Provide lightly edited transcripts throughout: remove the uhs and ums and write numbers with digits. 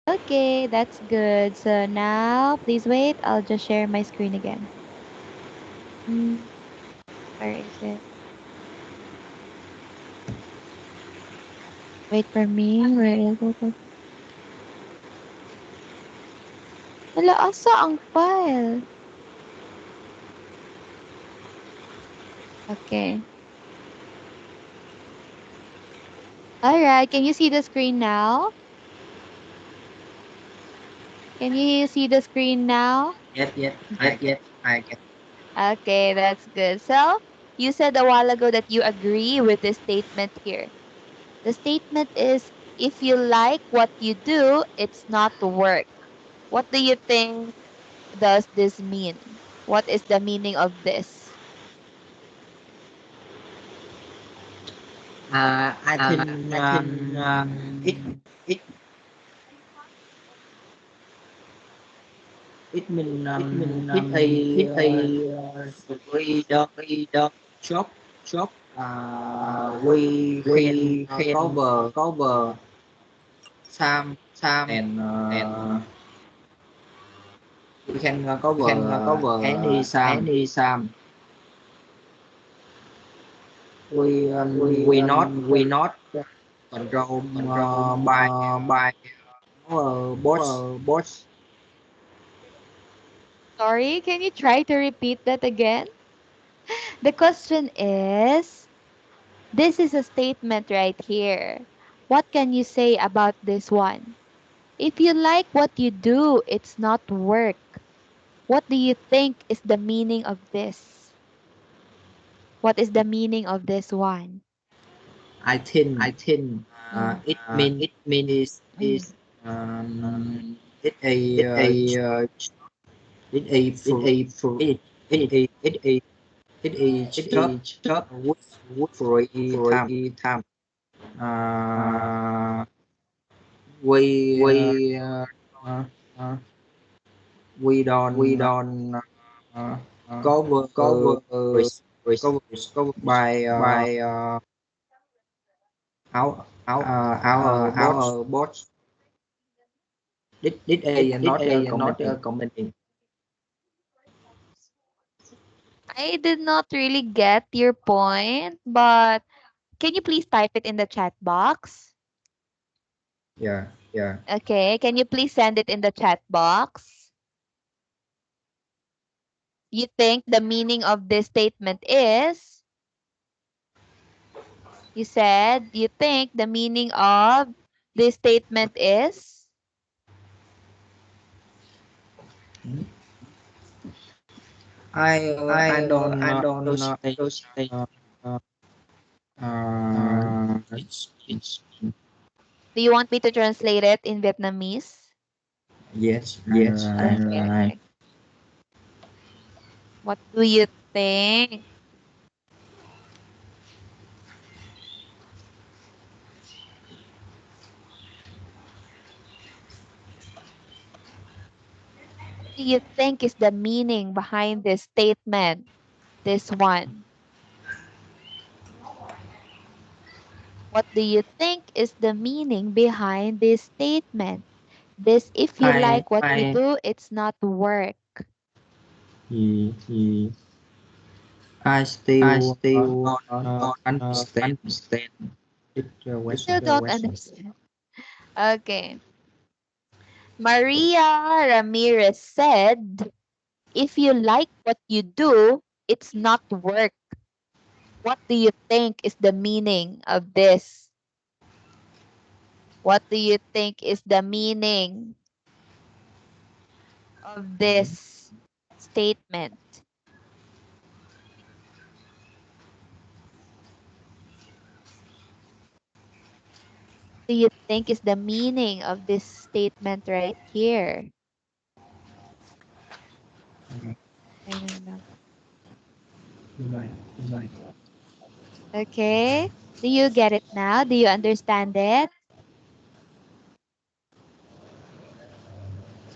Okay, that's good. So now, please wait. I'll just share my screen again. Mm, where is it? Wait for me. Where is it? Wala, asa ang file? Okay. All right. Can you see the screen now? Can you see the screen now? Yet, I get. Okay, that's good. So, you said a while ago that you agree with this statement here. The statement is, if you like what you do, it's not work. What do you think does this mean? What is the meaning of this? I think it it it mean hit a very dark shop shop. We can cover some and we can cover any some. We not control by our boss. Sorry, can you try to repeat that again? The question is, this is a statement right here. What can you say about this one? If you like what you do, it's not work. What do you think is the meaning of this? What is the meaning of this one? I think Mm. it mean is it a for it a job with free time. Uh, we uh, we don't uh, cover risk cover by our boss. Did a not commenting. I did not really get your point, but can you please type it in the chat box? Yeah, yeah. Okay, can you please send it in the chat box? You think the meaning of this statement is? You said you think the meaning of this statement is? I don't understand. Uh, it's Do you want me to translate it in Vietnamese? yes. Okay, okay. What do you think? What do you think is the meaning behind this statement? This one. What do you think is the meaning behind this statement? This, if you like what you I do, it's not work. he, I still don't understand it You question. still don't understand. Okay. Maria Ramirez said, if you like what you do, it's not work. What do you think is the meaning of this? What do you think is the meaning of this statement? Do you think is the meaning of this statement right here? I don't know. Okay. Do you get it now? Do you understand it?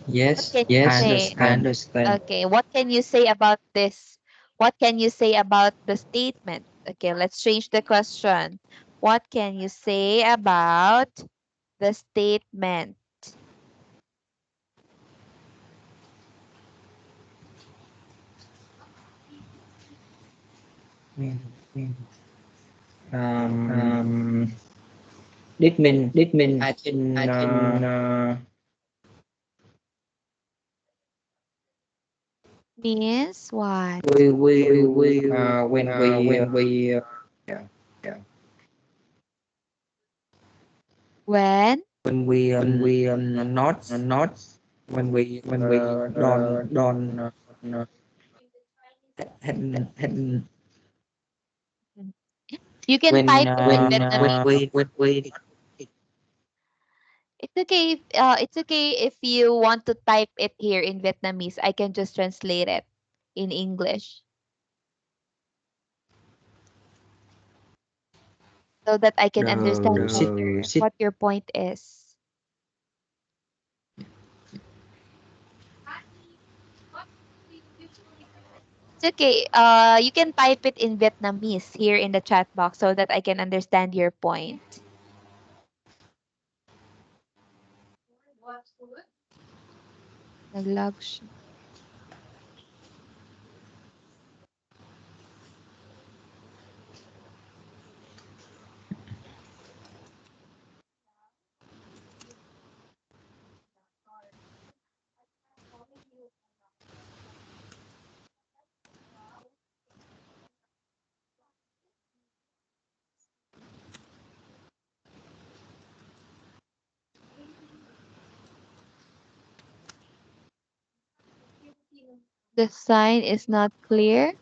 What Yes, can you say? I understand. Okay. What can you say about this? What can you say about the statement? Okay, let's change the question. What can you say about the statement? um, Đít mình I in can means what? when we yeah, When? when we not when we don't hadn't You can when type it in Vietnamese. when we It's okay if you want to type it here in Vietnamese. I can just translate it in English so that I can understand sit what your point is. It's okay. You can type it in Vietnamese here in the chat box so that I can understand your point. Naglag siya. The sign is not clear.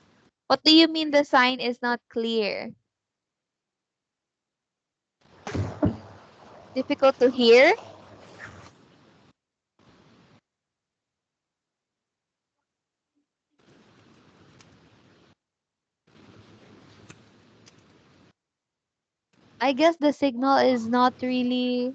What do you mean the sign is not clear? Difficult to hear? I guess the signal is not really